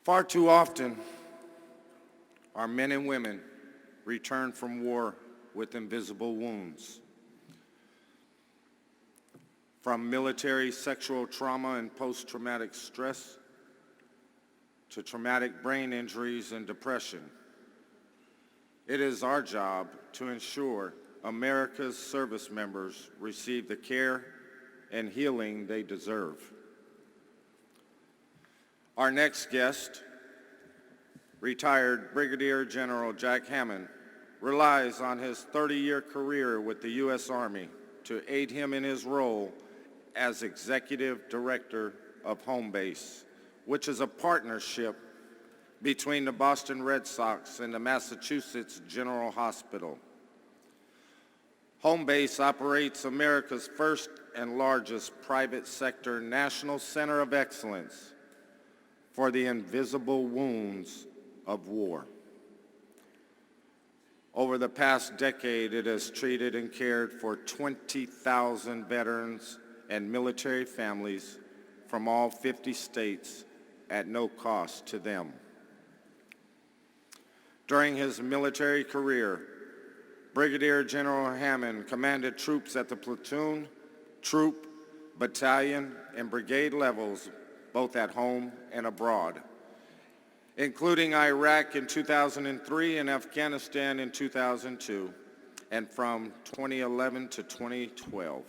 Far too often, our men and women return from war with invisible wounds. From military sexual trauma and post-traumatic stress to traumatic brain injuries and depression, it is our job to ensure America's service members receive the care and healing they deserve. Our next guest, retired Brigadier General Jack Hammond, relies on his 30-year career with the U.S. Army to aid him in his role as Executive Director of Home Base, which is a partnership between the Boston Red Sox and the Massachusetts General Hospital. Home Base operates America's first and largest private sector national center of excellence for the invisible wounds of war. Over the past decade, it has treated and cared for 20,000 veterans and military families from all 50 states at no cost to them. During his military career, Brigadier General Hammond commanded troops at the platoon, troop, battalion, and brigade levels, both at home and abroad, including Iraq in 2003 and Afghanistan in 2002, and from 2011 to 2012.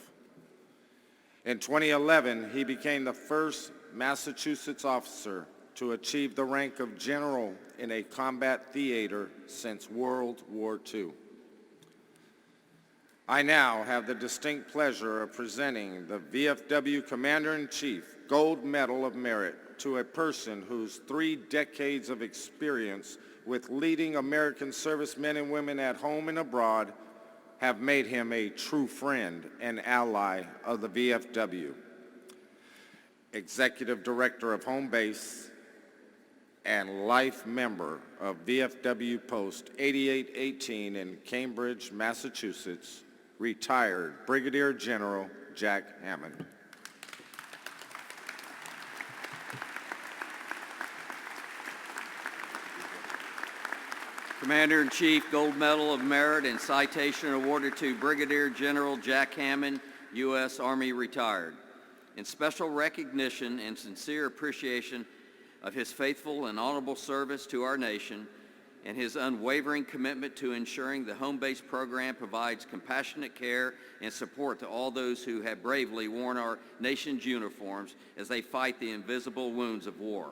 In 2011, he became the first Massachusetts officer to achieve the rank of general in a combat theater since World War II. I now have the distinct pleasure of presenting the VFW Commander-in-Chief Gold Medal of Merit to a person whose 3 decades of experience with leading American servicemen and women at home and abroad have made him a true friend and ally of the VFW, Executive Director of Home Base, and life member of VFW Post 8818 in Cambridge, Massachusetts, retired Brigadier General Jack Hammond. Commander-in-Chief Gold Medal of Merit and citation awarded to Brigadier General Jack Hammond, U.S. Army retired. In special recognition and sincere appreciation of his faithful and honorable service to our nation and his unwavering commitment to ensuring the home base program provides compassionate care and support to all those who have bravely worn our nation's uniforms as they fight the invisible wounds of war.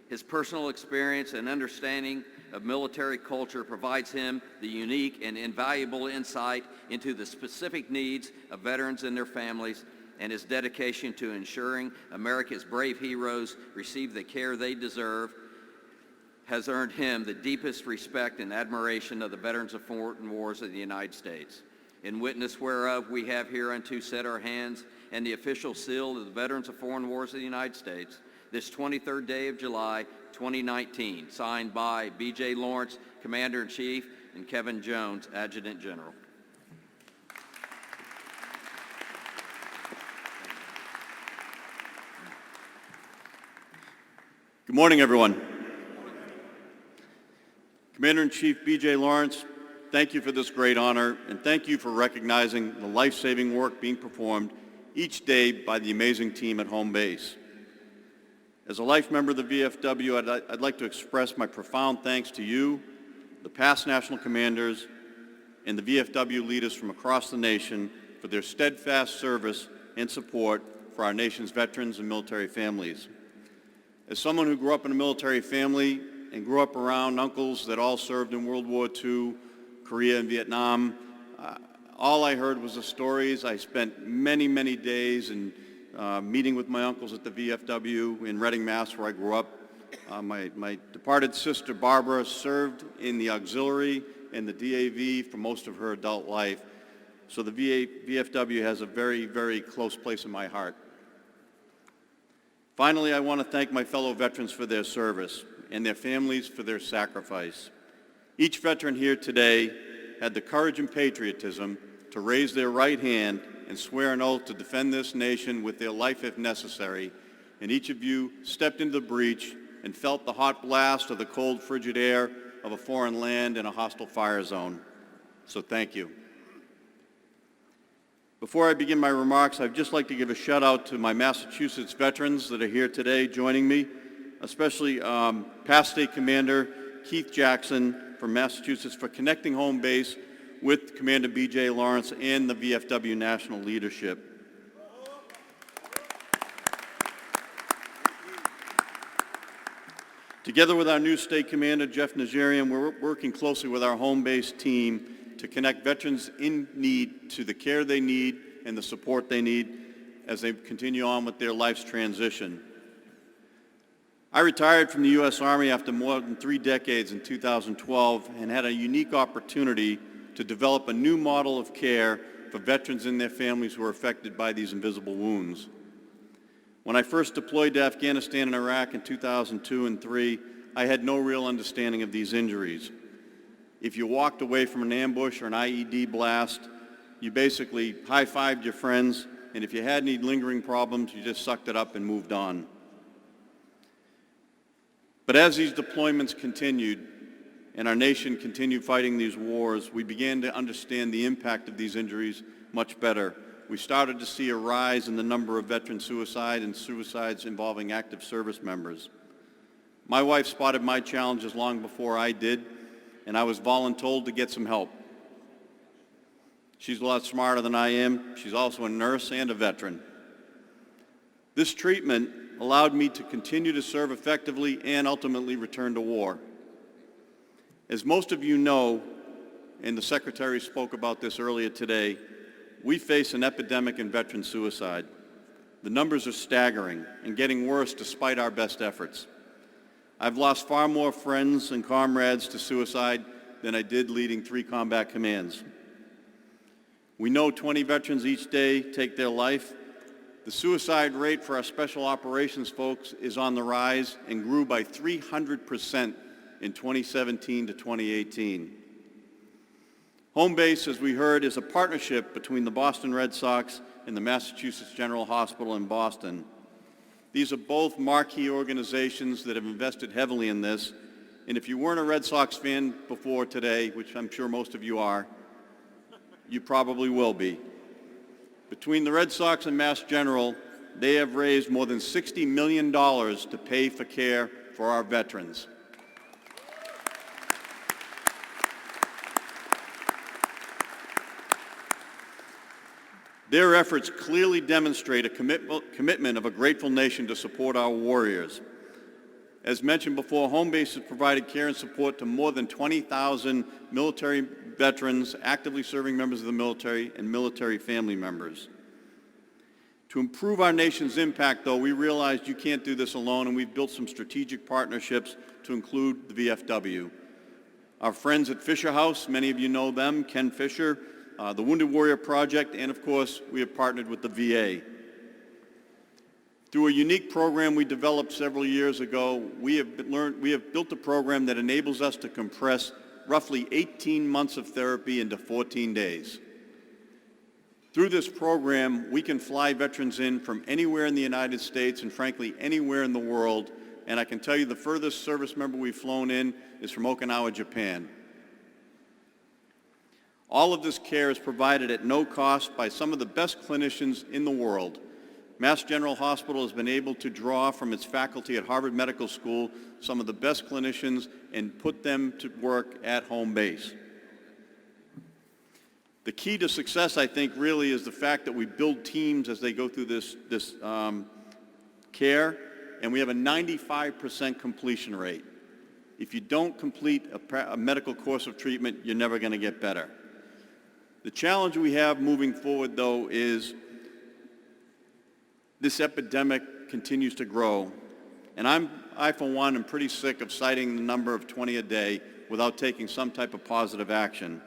His personal experience and understanding of military culture provides him the unique and invaluable insight into the specific needs of veterans and their families, and his dedication to ensuring America's brave heroes receive the care they deserve has earned him the deepest respect and admiration of the veterans of foreign wars of the United States. In witness whereof we have hereunto set our hands and the official seal of the Veterans of Foreign Wars of the United States, this 23rd day of July, 2019, signed by B.J. Lawrence, Commander-in-Chief, and Kevin Jones, Adjutant General. Good morning, everyone. Commander-in-Chief B.J. Lawrence, thank you for this great honor, and thank you for recognizing the life-saving work being performed each day by the amazing team at home base. As a life member of the VFW, I'd like to express my profound thanks to you, the past national commanders, and the VFW leaders from across the nation for their steadfast service and support for our nation's veterans and military families. As someone who grew up in a military family and grew up around uncles that all served in World War II, Korea, and Vietnam, all I heard was the stories. I spent many, many days in meeting with my uncles at the VFW in Reading, Mass., where I grew up. My departed sister, Barbara, served in the auxiliary and the DAV for most of her adult life. So the VFW has a very, very close place in my heart. Finally, I want to thank my fellow veterans for their service and their families for their sacrifice. Each veteran here today had the courage and patriotism to raise their right hand and swear an oath to defend this nation with their life if necessary, and each of you stepped into the breach and felt the hot blast of the cold, frigid air of a foreign land in a hostile fire zone. So thank you. Before I begin my remarks, I'd just like to give a shout out to my Massachusetts veterans that are here today joining me, especially past State Commander Keith Jackson from Massachusetts for connecting home base with Commander B.J. Lawrence and the VFW National leadership. Together with our new State Commander, Jeff Najarian, we're working closely with our home base team to connect veterans in need to the care they need and the support they need as they continue on with their life's transition. I retired from the U.S. Army after more than 3 decades in 2012 and had a unique opportunity to develop a new model of care for veterans and their families who are affected by these invisible wounds. When I first deployed to Afghanistan and Iraq in 2002 and 3, I had no real understanding of these injuries. If you walked away from an ambush or an IED blast, you basically high-fived your friends, and if you had any lingering problems, you just sucked it up and moved on. But as these deployments continued and our nation continued fighting these wars, we began to understand the impact of these injuries much better. We started to see a rise in the number of veteran suicide and suicides involving active service members. My wife spotted my challenges long before I did, and I was voluntold to get some help. She's a lot smarter than I am. She's also a nurse and a veteran. This treatment allowed me to continue to serve effectively and ultimately return to war. As most of you know, and the Secretary spoke about this earlier today, we face an epidemic in veteran suicide. The numbers are staggering and getting worse despite our best efforts. I've lost far more friends and comrades to suicide than I did leading 3 combat commands. We know 20 veterans each day take their life. The suicide rate for our special operations folks is on the rise and grew by 300% in 2017 to 2018. Home base, as we heard, is a partnership between the Boston Red Sox and the Massachusetts General Hospital in Boston. These are both marquee organizations that have invested heavily in this, and if you weren't a Red Sox fan before today, which I'm sure most of you are, you probably will be. Between the Red Sox and Mass General, they have raised more than $60 million to pay for care for our veterans. Their efforts clearly demonstrate a commitment of a grateful nation to support our warriors. As mentioned before, home base has provided care and support to more than 20,000 military veterans, actively serving members of the military, and military family members. To improve our nation's impact, though, we realized you can't do this alone, and we've built some strategic partnerships to include the VFW. Our friends at Fisher House, many of you know them, Ken Fisher, the Wounded Warrior Project, and of course, we have partnered with the VA. Through a unique program we developed several years ago, we have built a program that enables us to compress roughly 18 months of therapy into 14 days. Through this program, we can fly veterans in from anywhere in the United States and frankly anywhere in the world, and I can tell you the furthest service member we've flown in is from Okinawa, Japan. All of this care is provided at no cost by some of the best clinicians in the world. Mass General Hospital has been able to draw from its faculty at Harvard Medical School some of the best clinicians and put them to work at home base. The key to success, I think, really is the fact that we build teams as they go through this care, and we have a 95% completion rate. If you don't complete a medical course of treatment, you're never going to get better. The challenge we have moving forward, though, is this epidemic continues to grow, and I, for one, am pretty sick of citing the number of 20 a day without taking some type of positive action.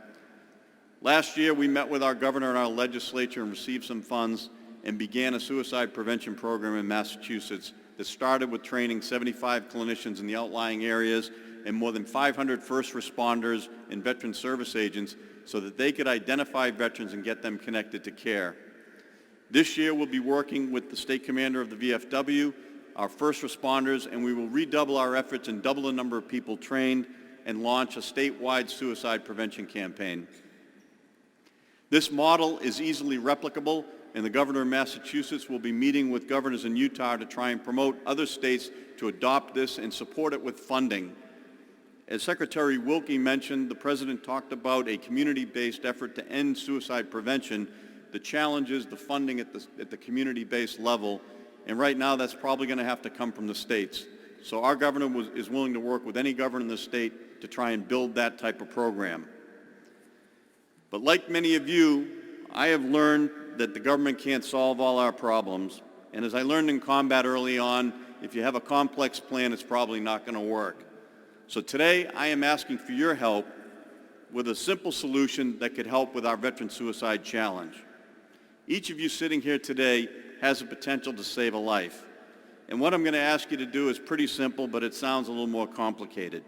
Last year, we met with our governor and our legislature and received some funds and began a suicide prevention program in Massachusetts that started with training 75 clinicians in the outlying areas and more than 500 first responders and veteran service agents so that they could identify veterans and get them connected to care. This year, we'll be working with the state commander of the VFW, our first responders, and we will redouble our efforts and double the number of people trained and launch a statewide suicide prevention campaign. This model is easily replicable, and the governor of Massachusetts will be meeting with governors in Utah to try and promote other states to adopt this and support it with funding. As Secretary Wilkie mentioned, the President talked about a community-based effort to end suicide prevention. The challenge is the funding at the community-based level, and right now that's probably going to have to come from the states. So our governor is willing to work with any governor in the state to try and build that type of program. But like many of you, I have learned that the government can't solve all our problems, and as I learned in combat early on, if you have a complex plan, it's probably not going to work. So today, I am asking for your help with a simple solution that could help with our veteran suicide challenge. Each of you sitting here today has the potential to save a life. And what I'm going to ask you to do is pretty simple, but it sounds a little more complicated.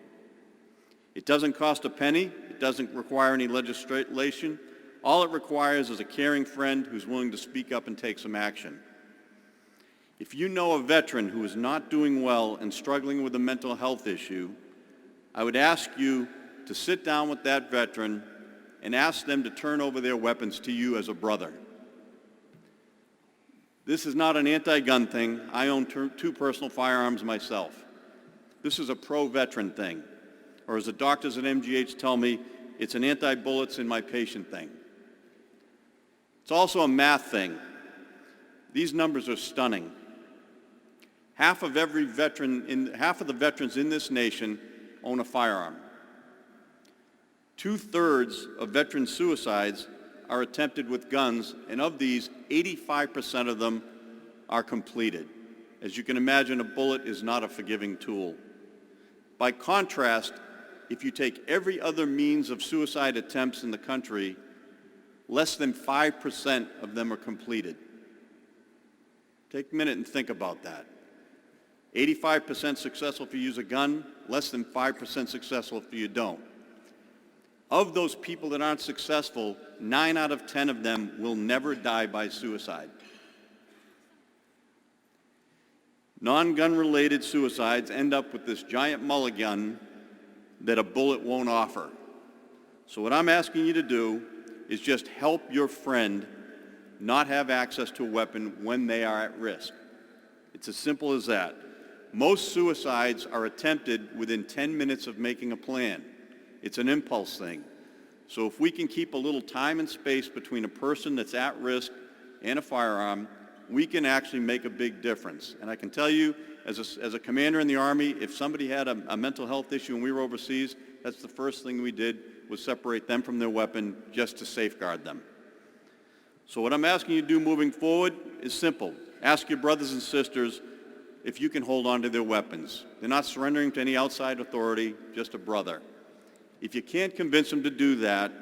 It doesn't cost a penny. It doesn't require any legislation. All it requires is a caring friend who's willing to speak up and take some action. If you know a veteran who is not doing well and struggling with a mental health issue, I would ask you to sit down with that veteran and ask them to turn over their weapons to you as a brother. This is not an anti-gun thing. I own two personal firearms myself. This is a pro-veteran thing. Or as the doctors at MGH tell me, it's an anti-bullets in my patient thing. It's also a math thing. These numbers are stunning. Half of the veterans in this nation own a firearm. 2/3 of veteran suicides are attempted with guns, and of these, 85% of them are completed. As you can imagine, a bullet is not a forgiving tool. By contrast, if you take every other means of suicide attempts in the country, less than 5% of them are completed. Take a minute and think about that. 85% successful if you use a gun, less than 5% successful if you don't. Of those people that aren't successful, 9 out of 10 of them will never die by suicide. Non-gun related suicides end up with this giant mulligan that a bullet won't offer. So what I'm asking you to do is just help your friend not have access to a weapon when they are at risk. It's as simple as that. Most suicides are attempted within 10 minutes of making a plan. It's an impulse thing. So if we can keep a little time and space between a person that's at risk and a firearm, we can actually make a big difference. And I can tell you, as a commander in the Army, if somebody had a mental health issue and we were overseas, that's the first thing we did was separate them from their weapon just to safeguard them. So what I'm asking you to do moving forward is simple. Ask your brothers and sisters if you can hold on to their weapons. They're not surrendering to any outside authority, just a brother. If you can't convince them to do that,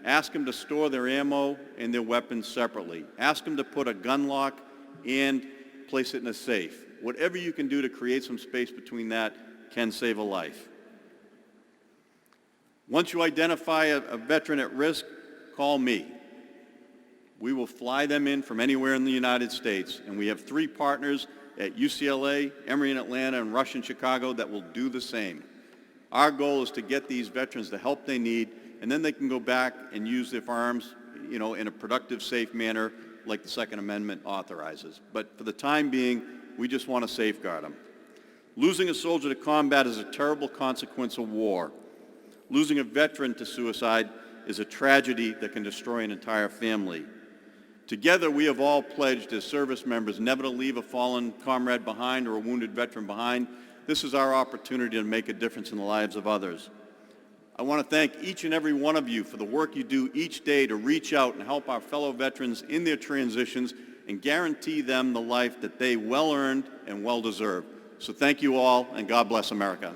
ask them to store their ammo and their weapons separately. Ask them to put a gun lock and place it in a safe. Whatever you can do to create some space between that can save a life. Once you identify a veteran at risk, call me. We will fly them in from anywhere in the United States, and we have 3 partners at UCLA, Emory in Atlanta, and Rush in Chicago that will do the same. Our goal is to get these veterans the help they need, and then they can go back and use their firearms, in a productive, safe manner like the Second Amendment authorizes. But for the time being, we just want to safeguard them. Losing a soldier to combat is a terrible consequence of war. Losing a veteran to suicide is a tragedy that can destroy an entire family. Together, we have all pledged as service members never to leave a fallen comrade behind or a wounded veteran behind. This is our opportunity to make a difference in the lives of others. I want to thank each and every one of you for the work you do each day to reach out and help our fellow veterans in their transitions and guarantee them the life that they well earned and well deserve. So thank you all, and God bless America.